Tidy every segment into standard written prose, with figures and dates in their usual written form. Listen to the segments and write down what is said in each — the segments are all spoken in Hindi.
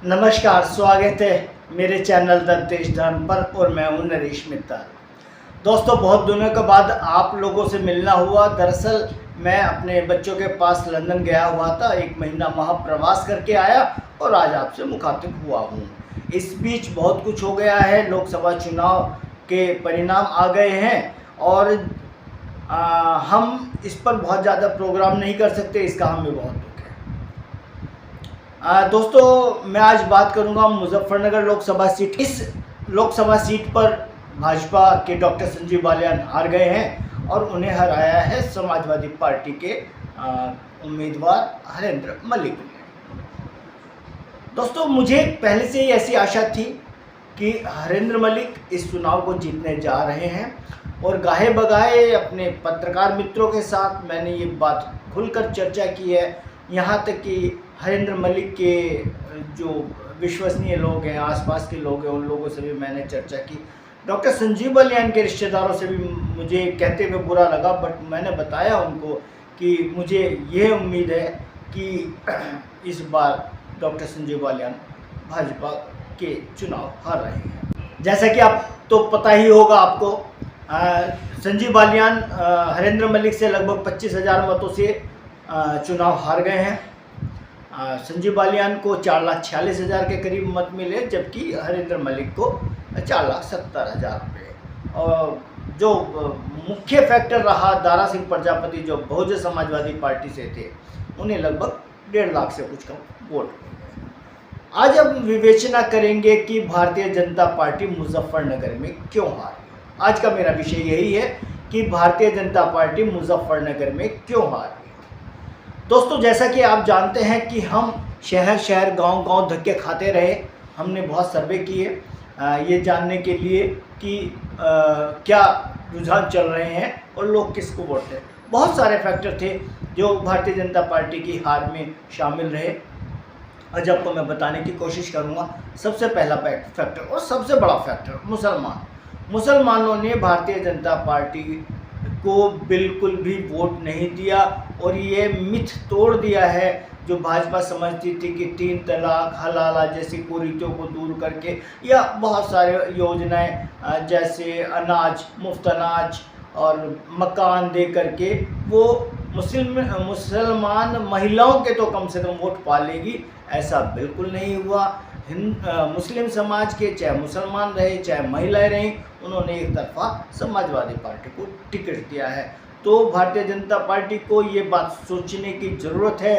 नमस्कार, स्वागत है मेरे चैनल द देश धर्म पर और मैं हूं नरेश मित्तल। दोस्तों, बहुत दिनों के बाद आप लोगों से मिलना हुआ। दरअसल मैं अपने बच्चों के पास लंदन गया हुआ था, 1 महीना वहां प्रवास करके आया और आज आपसे मुखातिब हुआ हूं। इस बीच बहुत कुछ हो गया है, लोकसभा चुनाव के परिणाम आ गए हैं और हम इस पर बहुत ज़्यादा प्रोग्राम नहीं कर सकते, इसका हमें बहुत दुख है। दोस्तों, मैं आज बात करूंगा मुजफ्फरनगर लोकसभा सीट। इस लोकसभा सीट पर भाजपा के डॉक्टर संजीव बालियान हार गए हैं और उन्हें हराया है समाजवादी पार्टी के उम्मीदवार हरेंद्र मलिक ने। दोस्तों, मुझे पहले से ही ऐसी आशा थी कि हरेंद्र मलिक इस चुनाव को जीतने जा रहे हैं और गाहे बगाहे अपने पत्रकार मित्रों के साथ मैंने ये बात खुलकर चर्चा की है। यहाँ तक कि हरेंद्र मलिक के जो विश्वसनीय लोग हैं, आसपास के लोग हैं, उन लोगों से भी मैंने चर्चा की। डॉक्टर संजीव बालियान के रिश्तेदारों से भी मुझे कहते हुए बुरा लगा, बट मैंने बताया उनको कि मुझे ये उम्मीद है कि इस बार डॉक्टर संजीव बालियान भाजपा के चुनाव हार रहे हैं। जैसा कि आप तो पता ही होगा आपको, संजीव बालियान हरेंद्र मलिक से लगभग 25,000 मतों से चुनाव हार गए हैं। संजीव बालियान को 4,46,000 के करीब मत मिले, जबकि हरेंद्र मलिक को 4,70,000 रुपये। और जो मुख्य फैक्टर रहा, दारा सिंह प्रजापति जो बहुजन समाजवादी पार्टी से थे, उन्हें लगभग 1.5 लाख से कुछ कम वोट मिले। आज हम विवेचना करेंगे कि भारतीय जनता पार्टी मुजफ्फरनगर में क्यों हारी। आज का मेरा विषय यही है कि भारतीय जनता पार्टी मुजफ्फरनगर में क्यों हारी। दोस्तों, जैसा कि आप जानते हैं कि हम शहर शहर गांव-गांव धक्के खाते रहे। हमने बहुत सर्वे किए ये जानने के लिए कि क्या रुझान चल रहे हैं और लोग किसको वोट दें। बहुत सारे फैक्टर थे जो भारतीय जनता पार्टी की हार में शामिल रहे। आज आपको मैं बताने की कोशिश करूंगा। सबसे पहला फैक्टर और सबसे बड़ा फैक्टर मुसलमानों ने भारतीय जनता पार्टी को बिल्कुल भी वोट नहीं दिया और ये मिथ तोड़ दिया है जो भाजपा समझती थी कि 3 तलाक, हलाला जैसी कुरीतियों को दूर करके या बहुत सारे योजनाएं जैसे अनाज, मुफ्त अनाज और मकान दे करके वो मुसलमान महिलाओं के तो कम से कम वोट पा लेगी। ऐसा बिल्कुल नहीं हुआ। मुस्लिम समाज के, चाहे मुसलमान रहे चाहे महिलाएं रहीं, उन्होंने एक तरफा समाजवादी पार्टी को टिकट दिया है। तो भारतीय जनता पार्टी को ये बात सोचने की ज़रूरत है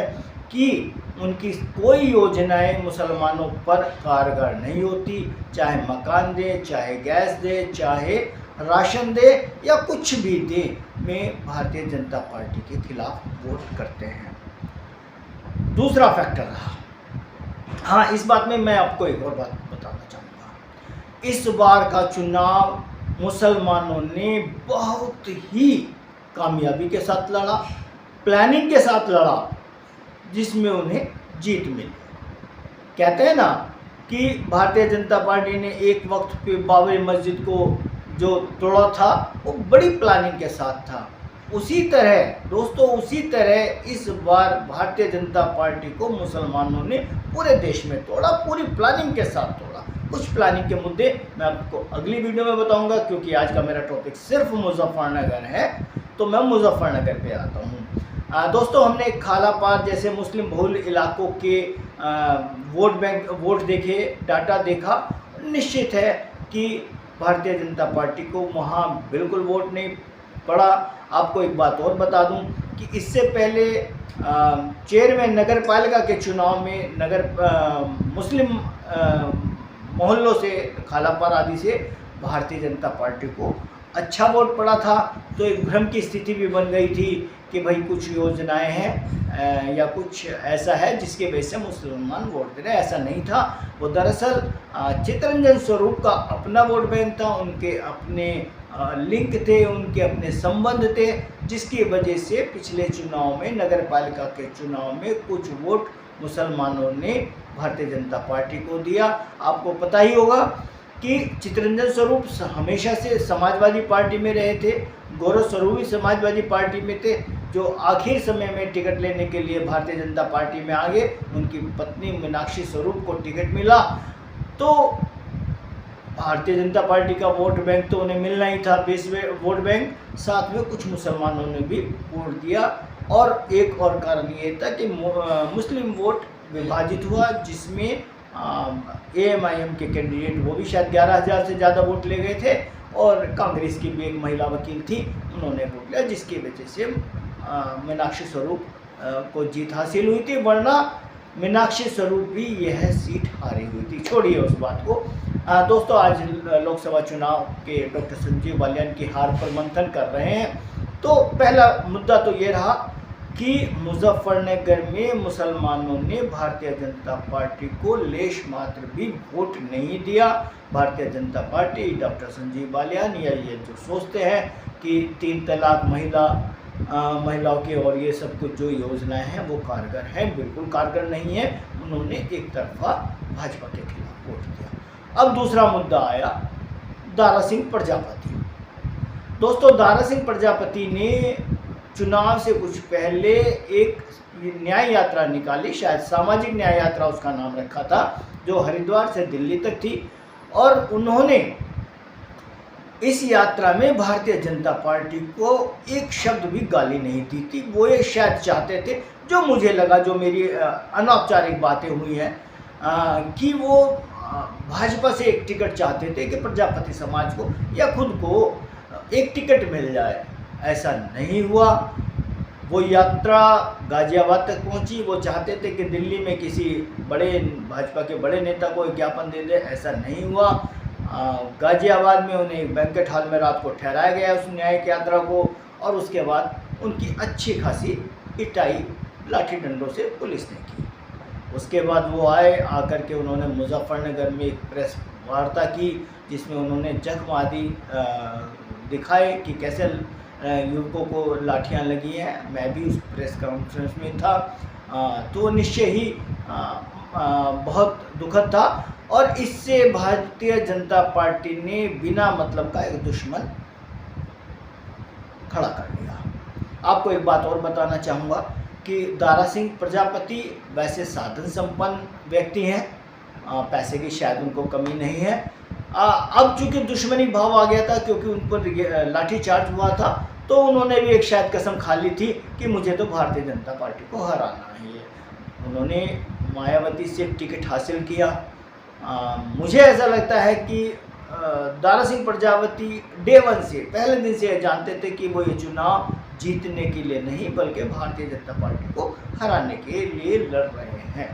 कि उनकी कोई योजनाएं मुसलमानों पर कारगर नहीं होती, चाहे मकान दे, चाहे गैस दे, चाहे राशन दे या कुछ भी दे, में भारतीय जनता पार्टी के खिलाफ वोट करते हैं। दूसरा फैक्टर रहा, हाँ, इस बात में मैं आपको एक और बात बताना चाहूँगा। इस बार का चुनाव मुसलमानों ने बहुत ही कामयाबी के साथ लड़ा, प्लानिंग के साथ लड़ा, जिसमें उन्हें जीत मिली। कहते हैं ना कि भारतीय जनता पार्टी ने एक वक्त पे बाबरी मस्जिद को जो तोड़ा था वो बड़ी प्लानिंग के साथ था। उसी तरह दोस्तों, उसी तरह इस बार भारतीय जनता पार्टी को मुसलमानों ने पूरे देश में तोड़ा, पूरी प्लानिंग के साथ तोड़ा। कुछ प्लानिंग के मुद्दे मैं आपको अगली वीडियो में बताऊंगा, क्योंकि आज का मेरा टॉपिक सिर्फ मुजफ्फरनगर है, तो मैं मुजफ्फरनगर पे आता हूँ। दोस्तों, हमने खालापार जैसे मुस्लिम बहुल इलाकों के वोट देखे, डाटा देखा। निश्चित है कि भारतीय जनता पार्टी को वहाँ बिल्कुल वोट नहीं पड़ा। आपको एक बात और बता दूं कि इससे पहले चेयरमैन नगर पालिका के चुनाव में मुस्लिम मोहल्लों से, खालापार आदि से भारतीय जनता पार्टी को अच्छा वोट पड़ा था। तो एक भ्रम की स्थिति भी बन गई थी कि भाई कुछ योजनाएं हैं या कुछ ऐसा है जिसके वजह से मुसलमान वोट दे रहे। ऐसा नहीं था। वो दरअसल चित्तरंजन स्वरूप का अपना वोट बैंक था, उनके अपने लिंक थे, उनके अपने संबंध थे, जिसकी वजह से पिछले चुनाव में, नगर पालिका के चुनाव में कुछ वोट मुसलमानों ने भारतीय जनता पार्टी को दिया। आपको पता ही होगा कि चित्तरंजन स्वरूप हमेशा से समाजवादी पार्टी में रहे थे, गौरव स्वरूप भी समाजवादी पार्टी में थे, जो आखिर समय में टिकट लेने के लिए भारतीय जनता पार्टी में आ गए। उनकी पत्नी मीनाक्षी स्वरूप को टिकट मिला, तो भारतीय जनता पार्टी का वोट बैंक तो उन्हें मिलना ही था, बेस वोट बैंक, साथ में कुछ मुसलमानों ने भी वोट दिया। और एक और कारण ये था कि मुस्लिम वोट विभाजित हुआ, जिसमें AMIM के कैंडिडेट वो भी शायद 11,000 से ज़्यादा वोट ले गए थे, और कांग्रेस की भी एक महिला वकील थी, उन्होंने वोट लिया, जिसकी वजह से मीनाक्षी स्वरूप को जीत हासिल हुई थी। वरना मीनाक्षी स्वरूप भी यह सीट हारी हुई थी। छोड़िए उस बात को। दोस्तों, आज लोकसभा चुनाव के डॉक्टर संजीव बालियान की हार पर मंथन कर रहे हैं। तो पहला मुद्दा तो ये रहा कि मुजफ्फरनगर में मुसलमानों ने भारतीय जनता पार्टी को लेश मात्र भी वोट नहीं दिया। भारतीय जनता पार्टी, डॉक्टर संजीव बालियान, या ये जो सोचते हैं कि 3 तलाक महिलाओं के और ये सब कुछ जो योजनाएं हैं वो कारगर हैं, बिल्कुल कारगर नहीं है। उन्होंने एक तरफा भाजपा के खिलाफ वोट दिया। अब दूसरा मुद्दा आया दारा सिंह प्रजापति। दोस्तों, दारा सिंह प्रजापति ने चुनाव से कुछ पहले एक न्याय यात्रा निकाली, शायद सामाजिक न्याय यात्रा उसका नाम रखा था, जो हरिद्वार से दिल्ली तक थी। और उन्होंने इस यात्रा में भारतीय जनता पार्टी को एक शब्द भी गाली नहीं दी थी। वो ये शायद चाहते थे, जो मुझे लगा, जो मेरी अनौपचारिक बातें हुई हैं, कि वो भाजपा से एक टिकट चाहते थे कि प्रजापति समाज को या खुद को एक टिकट मिल जाए। ऐसा नहीं हुआ। वो यात्रा गाजियाबाद तक पहुंची। वो चाहते थे कि दिल्ली में किसी बड़े भाजपा के बड़े नेता को एक ज्ञापन दे दे, ऐसा नहीं हुआ। गाजियाबाद में उन्हें एक बैंकेट हॉल में रात को ठहराया गया उस न्यायिक यात्रा को, और उसके बाद उनकी अच्छी खासी पिटाई लाठी डंडों से पुलिस ने की। उसके बाद वो आकर के उन्होंने मुजफ्फरनगर में एक प्रेस वार्ता की, जिसमें उन्होंने जख्म आदि दिखाए कि कैसे युवकों को लाठियां लगी हैं। मैं भी उस प्रेस कॉन्फ्रेंस में था। तो निश्चय ही बहुत दुखद था, और इससे भारतीय जनता पार्टी ने बिना मतलब का एक दुश्मन खड़ा कर दिया। आपको एक बात और बताना चाहूँगा कि दारा सिंह प्रजापति वैसे साधन संपन्न व्यक्ति हैं, पैसे की शायद उनको कमी नहीं है। अब चूंकि दुश्मनी भाव आ गया था, क्योंकि उन पर लाठीचार्ज हुआ था, तो उन्होंने भी एक शायद कसम खा ली थी कि मुझे तो भारतीय जनता पार्टी को हराना है। उन्होंने मायावती से टिकट हासिल किया। मुझे ऐसा लगता है कि दारा सिंह प्रजापति डे 1 से, पहले दिन से जानते थे कि वो ये चुनाव जीतने के लिए नहीं, बल्कि भारतीय जनता पार्टी को हराने के लिए लड़ रहे हैं।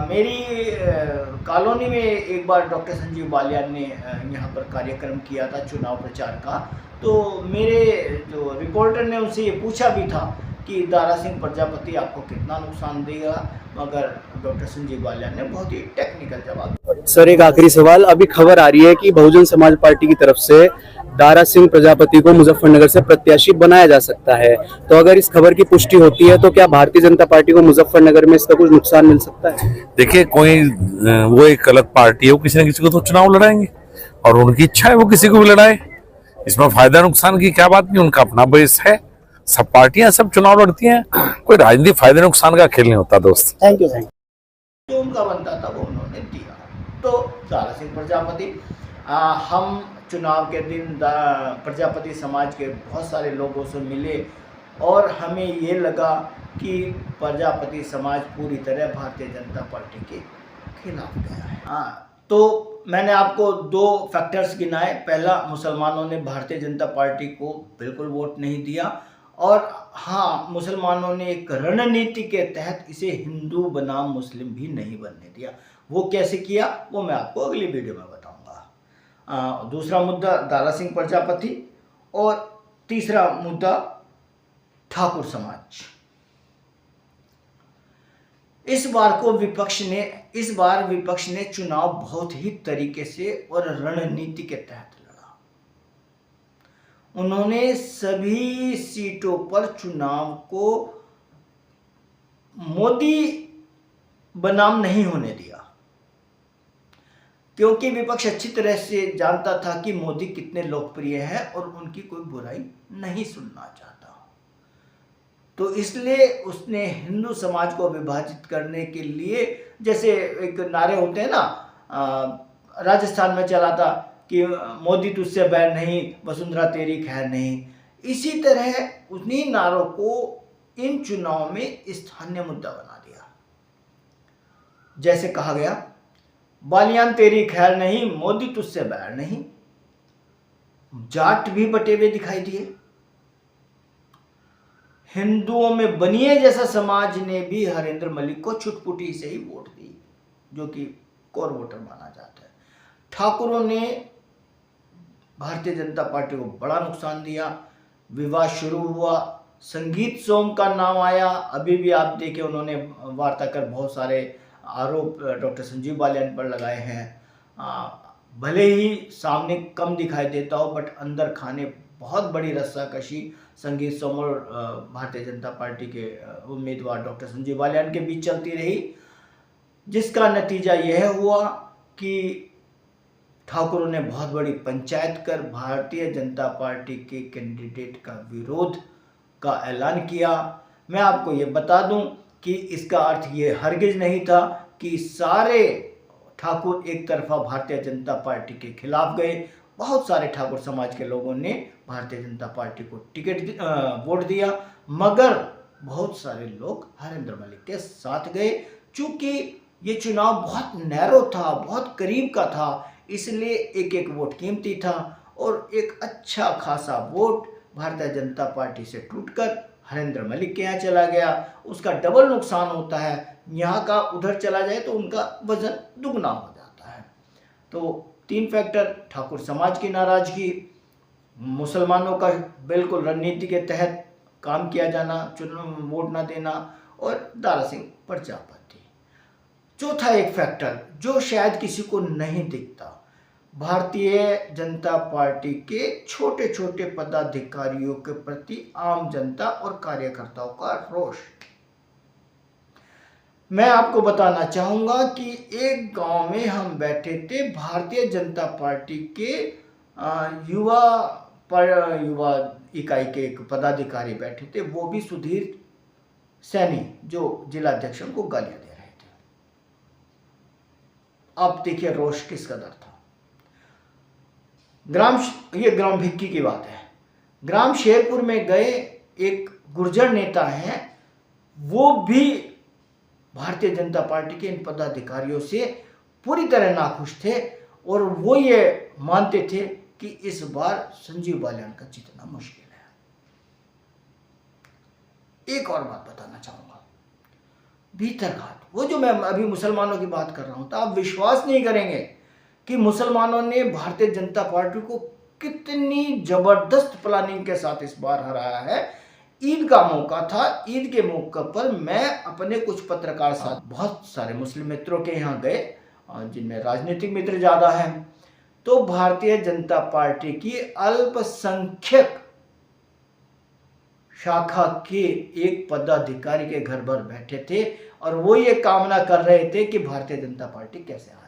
मेरी कॉलोनी में एक बार डॉक्टर संजीव बालियान ने यहाँ पर कार्यक्रम किया था चुनाव प्रचार का। तो मेरे जो रिपोर्टर ने उनसे ये पूछा भी था कि दारा सिंह प्रजापति आपको कितना नुकसान देगा, मगर डॉक्टर संजीव बालियान ने बहुत ही टेक्निकल जवाब दिया। सर, एक आखिरी सवाल। अभी खबर आ रही है कि बहुजन समाज पार्टी की तरफ से दारा सिंह प्रजापति को मुजफ्फरनगर से प्रत्याशी बनाया जा सकता है, तो अगर इस खबर की पुष्टि होती है तो क्या भारतीय जनता पार्टी को मुजफ्फरनगर में इसका कुछ नुकसान मिल सकता है? देखिए, वो एक अलग पार्टी है, वो किसी न किसी को तो चुनाव लड़ाएंगे, और उनकी इच्छा है वो किसी को भी लड़ाए। इसमें फायदा नुकसान की क्या बात नहीं, उनका अपना बेस है। सब पार्टियां सब चुनाव लड़ती हैं, कोई राजनीति फायदे नुकसान का खेल नहीं होता दोस्त। Thank you. जो उनका बनता था वो उन्होंने दिया। तो दारा सिंह प्रजापति, हम चुनाव के दिन प्रजापति समाज के बहुत सारे लोगों से मिले, और हमें ये लगा कि प्रजापति समाज पूरी तरह भारतीय जनता पार्टी के खिलाफ गया है। तो मैंने आपको 2 फैक्टर्स गिनाए। पहला, मुसलमानों ने भारतीय जनता पार्टी को बिल्कुल वोट नहीं दिया, और हाँ, मुसलमानों ने एक रणनीति के तहत इसे हिंदू बनाम मुस्लिम भी नहीं बनने दिया। वो कैसे किया, वो मैं आपको अगली वीडियो में बताऊंगा। दूसरा मुद्दा दारा सिंह प्रजापति, और तीसरा मुद्दा ठाकुर समाज। इस बार विपक्ष ने चुनाव बहुत ही तरीके से और रणनीति के तहत लड़ा। उन्होंने सभी सीटों पर चुनाव को मोदी बनाम नहीं होने दिया। क्योंकि विपक्ष अच्छी तरह से जानता था कि मोदी कितने लोकप्रिय हैं और उनकी कोई बुराई नहीं सुनना चाहता। तो इसलिए उसने हिंदू समाज को विभाजित करने के लिए, जैसे एक नारे होते हैं ना, राजस्थान में चला था कि मोदी तुझसे बैर नहीं, वसुंधरा तेरी खैर नहीं। इसी तरह उन्हीं नारों को इन चुनाव में स्थानीय मुद्दा बना दिया। जैसे कहा गया, बालियान तेरी खैर नहीं, मोदी तुझसे बैर नहीं। जाट भी बटे हुए दिखाई दिए। हिंदुओं में बनिए जैसा समाज ने भी हरेंद्र मलिक को छुटपुटी से ही वोट दी, जो कि कोर वोटर माना जाता है। ठाकुरों ने भारतीय जनता पार्टी को बड़ा नुकसान दिया। विवाद शुरू हुआ, संगीत सोम का नाम आया। अभी भी आप देखें, उन्होंने वार्ता कर बहुत सारे आरोप डॉक्टर संजीव बालियान पर लगाए हैं। भले ही सामने कम दिखाई देता हो, बट अंदर खाने बहुत बड़ी रस्साकशी संगीत सोम और भारतीय जनता पार्टी के उम्मीदवार डॉक्टर संजीव बालियान के बीच चलती रही, जिसका नतीजा यह हुआ कि ठाकुरों ने बहुत बड़ी पंचायत कर भारतीय जनता पार्टी के कैंडिडेट का विरोध का ऐलान किया। मैं आपको ये बता दूं कि इसका अर्थ ये हरगिज नहीं था कि सारे ठाकुर एक तरफा भारतीय जनता पार्टी के खिलाफ गए। बहुत सारे ठाकुर समाज के लोगों ने भारतीय जनता पार्टी को वोट दिया, मगर बहुत सारे लोग हरेंद्र मलिक के साथ गए। चूंकि ये चुनाव बहुत नैरो था, बहुत करीब का था, इसलिए एक एक वोट कीमती था और एक अच्छा खासा वोट भारतीय जनता पार्टी से टूटकर हरेंद्र मलिक के यहाँ चला गया। उसका डबल नुकसान होता है, यहाँ का उधर चला जाए तो उनका वजन दुगना हो जाता है। तो 3 फैक्टर: ठाकुर समाज की नाराजगी, मुसलमानों का बिल्कुल रणनीति के तहत काम किया जाना, चुनाव वोट ना देना, और दारा सिंह प्रजापति। चौथा एक फैक्टर जो शायद किसी को नहीं दिखता, भारतीय जनता पार्टी के छोटे छोटे पदाधिकारियों के प्रति आम जनता और कार्यकर्ताओं का रोष। मैं आपको बताना चाहूंगा कि एक गांव में हम बैठे थे, भारतीय जनता पार्टी के युवा इकाई के एक पदाधिकारी बैठे थे, वो भी सुधीर सैनी, जो जिलाध्यक्ष, को गालियां दे रहे थे। आप देखिए रोष किस कदर था। ये ग्राम भिक्की की बात है। ग्राम शेरपुर में गए एक गुर्जर नेता हैं, वो भी भारतीय जनता पार्टी के इन पदाधिकारियों से पूरी तरह नाखुश थे और वो ये मानते थे कि इस बार संजीव बालियान का जीतना मुश्किल है। एक और बात बताना चाहूंगा, भीतरघात, वो जो मैं अभी मुसलमानों की बात कर रहा हूं, तो आप विश्वास नहीं करेंगे कि मुसलमानों ने भारतीय जनता पार्टी को कितनी जबरदस्त प्लानिंग के साथ इस बार हराया है। ईद का मौका था, ईद के मौके पर मैं अपने कुछ पत्रकार साथ बहुत सारे मुस्लिम मित्रों के यहाँ गए, जिनमें राजनीतिक मित्र ज़्यादा हैं। तो भारतीय जनता पार्टी की अल्पसंख्यक शाखा के एक पदाधिकारी के घर पर बैठे थे और वो ये कामना कर रहे थे कि भारतीय जनता पार्टी कैसे हारेगी।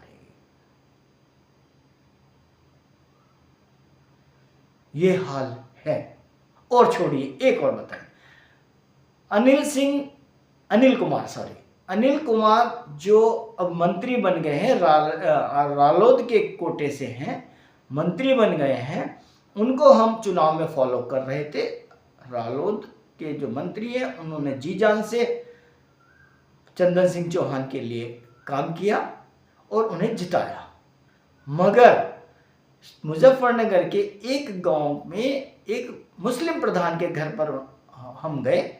ये हाल है। और छोड़िए, एक और बताएं, अनिल कुमार जो अब मंत्री बन गए हैं, रालोद के कोटे से हैं, मंत्री बन गए हैं, उनको हम चुनाव में फॉलो कर रहे थे। रालोद के जो मंत्री हैं, उन्होंने जी जान से चंदन सिंह चौहान के लिए काम किया और उन्हें जिताया। मगर मुजफ्फरनगर के एक गांव में एक मुस्लिम प्रधान के घर पर हम गए,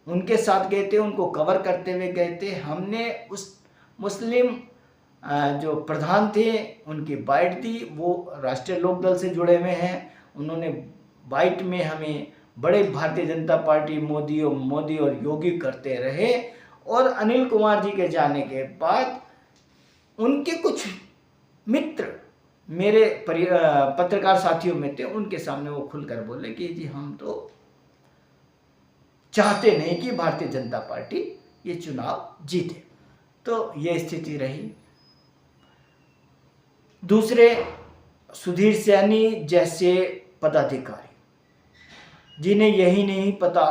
उनके साथ गए थे, उनको कवर करते हुए गए थे। हमने उस मुस्लिम जो प्रधान थे उनकी बाइट दी। वो राष्ट्रीय लोकदल से जुड़े हुए हैं। उन्होंने बाइट में हमें बड़े भारतीय जनता पार्टी मोदी और योगी करते रहे। और अनिल कुमार जी के जाने के बाद उनके कुछ मित्र मेरे पत्रकार साथियों में थे, उनके सामने वो खुलकर बोले कि जी हम तो चाहते नहीं कि भारतीय जनता पार्टी ये चुनाव जीते। तो ये स्थिति रही। दूसरे सुधीर सैनी जैसे पदाधिकारी जिन्हें यही नहीं पता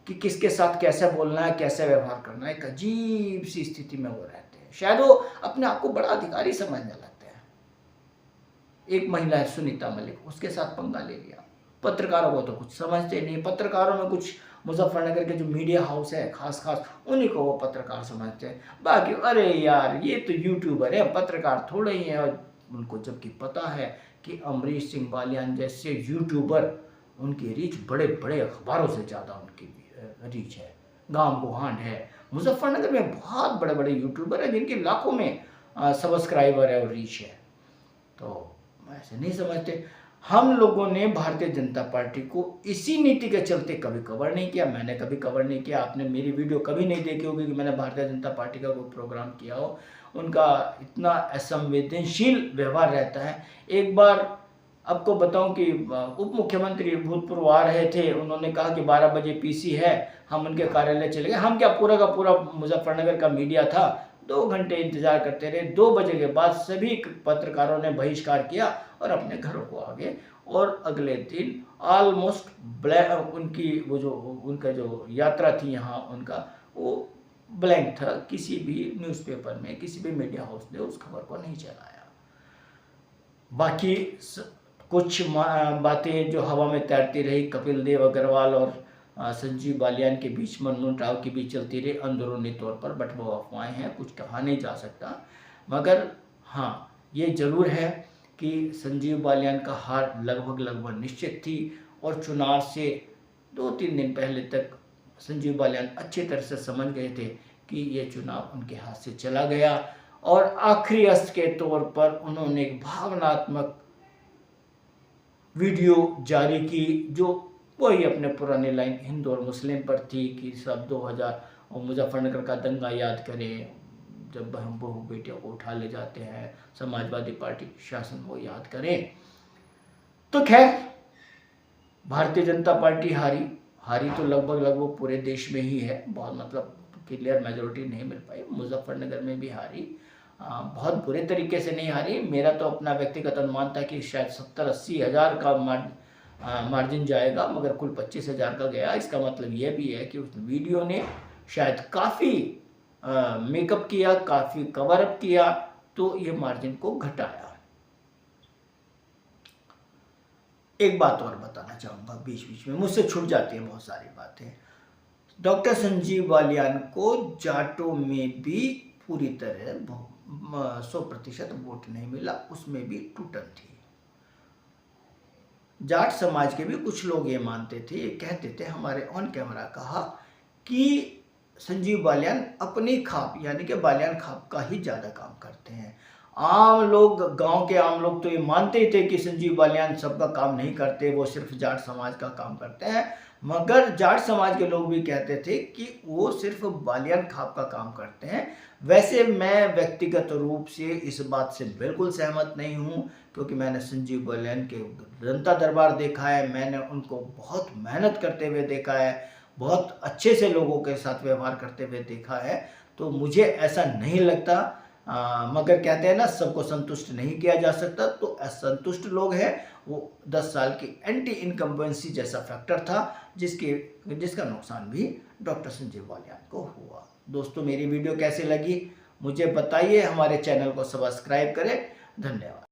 कि किसके साथ कैसे बोलना है, कैसे व्यवहार करना है, एक अजीब सी स्थिति में वो रहते हैं। शायद वो अपने आप को बड़ा अधिकारी समझने लगते हैं। एक महिला है सुनीता मलिक, उसके साथ पंगा ले लिया। पत्रकारों को तो कुछ समझते नहीं, पत्रकारों में कुछ मुजफ्फरनगर के जो मीडिया हाउस है खास उन्हीं को वो पत्रकार समझते हैं। बाकी अरे यार ये तो यूट्यूबर है, पत्रकार थोड़े ही हैं। और उनको जबकि पता है कि अमरीश सिंह बालियान जैसे यूट्यूबर, उनकी रीच बड़े बड़े अखबारों से ज़्यादा उनकी रीच है, गांव गुहांड है। मुजफ्फरनगर में बहुत बड़े बड़े यूट्यूबर हैं जिनके लाखों में सब्सक्राइबर है और रीच है। तो ऐसे नहीं समझते। हम लोगों ने भारतीय जनता पार्टी को इसी नीति के चलते कभी कवर नहीं किया। मैंने कभी कवर नहीं किया, आपने मेरी वीडियो कभी नहीं देखी होगी कि मैंने भारतीय जनता पार्टी का कोई प्रोग्राम किया हो। उनका इतना असंवेदनशील व्यवहार रहता है। एक बार आपको बताऊं कि उप मुख्यमंत्री भूतपूर्व आ रहे थे, उन्होंने कहा कि 12 बजे पीसी है, हम उनके कार्यालय चले गए। हम क्या, पूरा का पूरा मुजफ्फरनगर का मीडिया था, 2 घंटे इंतजार करते रहे। 2 बजे के बाद सभी पत्रकारों ने बहिष्कार किया और अपने घरों को आ गए। और अगले दिन ऑलमोस्ट उनकी वो जो उनका जो यात्रा थी यहाँ, उनका वो ब्लैंक था। किसी भी न्यूज़पेपर में, किसी भी मीडिया हाउस ने उस खबर को नहीं चलाया। बाकी कुछ बातें जो हवा में तैरती रही, कपिल देव अग्रवाल और संजीव बालियान के बीच मनमुटाव की भी चलती रही अंदरूनी तौर पर, बट वो अफवाहें हैं, कुछ कहा नहीं जा सकता। मगर हाँ, ये जरूर है कि संजीव बालियान का हार लगभग निश्चित थी। और चुनाव से 2-3 दिन पहले तक संजीव बालियान अच्छी तरह से समझ गए थे कि ये चुनाव उनके हाथ से चला गया। और आखिरी अस्त्र के तौर पर उन्होंने एक भावनात्मक वीडियो जारी की, जो वही अपने पुराने लाइन हिंदू और मुस्लिम पर थी कि सब 2000 और मुजफ्फरनगर का दंगा याद करें, जब बहन बहू बेटियों को उठा ले जाते हैं समाजवादी पार्टी शासन, वो याद करें। तो खैर, भारतीय जनता पार्टी हारी तो लगभग पूरे देश में ही है। बहुत मतलब क्लियर मेजोरिटी नहीं मिल पाई। मुजफ्फरनगर में भी हारी, बहुत बुरे तरीके से नहीं हारी। मेरा तो अपना व्यक्तिगत अनुमान था कि शायद 70-80 हज़ार का मार्जिन जाएगा, मगर कुल 25 हज़ार का गया। इसका मतलब यह भी है कि उस वीडियो ने शायद काफ़ी मेकअप किया, काफ़ी कवर अप किया, तो ये मार्जिन को घटाया। एक बात और बताना चाहूँगा, बीच बीच में मुझसे छूट जाती है बहुत सारी बातें। डॉक्टर संजीव बालियान को जाटों में भी पूरी तरह 100% वोट नहीं मिला, उसमें भी टूटन थी। जाट समाज के भी कुछ लोग ये मानते थे, ये कहते थे, हमारे ऑन कैमरा कहा कि संजीव बालियान अपनी खाप यानी कि बालियान खाप का ही ज़्यादा काम करते हैं। आम लोग, गांव के आम लोग तो ये मानते ही थे कि संजीव बालियान सबका काम नहीं करते, वो सिर्फ जाट समाज का काम करते हैं। मगर जाट समाज के लोग भी कहते थे कि वो सिर्फ बालियान खाप का काम करते हैं। वैसे मैं व्यक्तिगत रूप से इस बात से बिल्कुल सहमत नहीं हूँ, क्योंकि मैंने संजीव बालियान के जनता दरबार देखा है, मैंने उनको बहुत मेहनत करते हुए देखा है, बहुत अच्छे से लोगों के साथ व्यवहार करते हुए देखा है। तो मुझे ऐसा नहीं लगता। मगर कहते हैं ना, सबको संतुष्ट नहीं किया जा सकता। तो असंतुष्ट लोग हैं, वो 10 साल की एंटी इनकम्बेंसी जैसा फैक्टर था, जिसका नुकसान भी डॉक्टर संजीव बालियान को हुआ। दोस्तों, मेरी वीडियो कैसी लगी मुझे बताइए, हमारे चैनल को सब्सक्राइब करें। धन्यवाद।